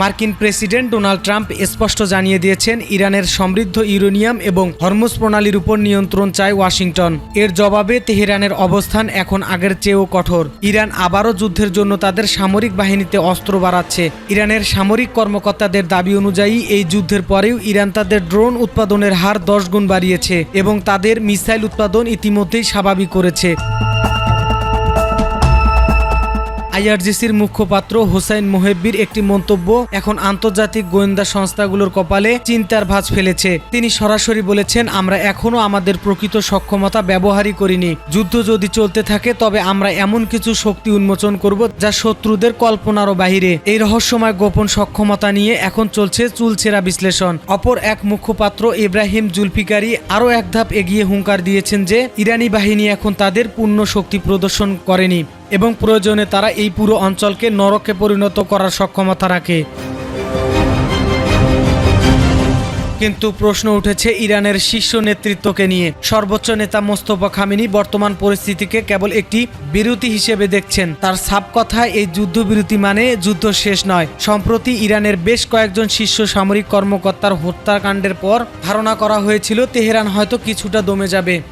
মার্কিন president Donald Trump স্পষ্ট জানিয়ে দিয়েছেন, ইরানের সমৃদ্ধ ইউরেনিয়াম এবং হরমুজ প্রণালীর উপর নিয়ন্ত্রণ চায় ওয়াশিংটন। এর জবাবে তেহরানের অবস্থান এখন আগের চেয়েও কঠোর। ইরান আবারও যুদ্ধের জন্য তাদের সামরিক বাহিনীতে অস্ত্র বাড়াচ্ছে। ইরানের সামরিক কর্মকর্তাদের দাবি অনুযায়ী এই যুদ্ধের পরেও ইরান তাদের ড্রোন উৎপাদনের হার 10 গুণ বাড়িয়েছে এবং তাদের মিসাইল উৎপাদন ইতিমধ্যেই স্বাভাবিক করেছে। আইআরজিসির মুখপাত্র হোসাইন মোহেব্বির একটি মন্তব্য এখন আন্তর্জাতিক গোয়েন্দা সংস্থাগুলোর কপালে চিন্তার ভাঁজ ফেলেছে। তিনি সরাসরি বলেছেন, আমরা এখনও আমাদের প্রকৃত সক্ষমতা ব্যবহারই করিনি। যুদ্ধ যদি চলতে থাকে তবে আমরা এমন কিছু শক্তি উন্মোচন করব যা শত্রুদের কল্পনারও বাহিরে। এই রহস্যময় গোপন সক্ষমতা নিয়ে এখন চলছে চুলচেরা বিশ্লেষণ। অপর এক মুখপাত্র ইব্রাহিম জুলফিকারি আরও এক ধাপ এগিয়ে হুঙ্কার দিয়েছেন যে ইরানি বাহিনী এখন তাদের পূর্ণ শক্তি প্রদর্শন করেনি এবং প্রয়োজনে তারা এই পুরো অঞ্চলকে নরকে পরিণত করার সক্ষমতা রাখে। কিন্তু প্রশ্ন উঠেছে ইরানের শীর্ষ নেতৃত্বকে নিয়ে। সর্বোচ্চ নেতা মোস্তফা খামেনি বর্তমান পরিস্থিতিকে কেবল একটি বিরতি হিসেবে দেখছেন। তার সাফ কথায় এই যুদ্ধবিরতি মানে যুদ্ধ শেষ নয়। সম্প্রতি ইরানের বেশ কয়েকজন শীর্ষ সামরিক কর্মকর্তার হত্যাকাণ্ডের পর ধারণা করা হয়েছিল তেহরান হয়তো কিছুটা দমে যাবে।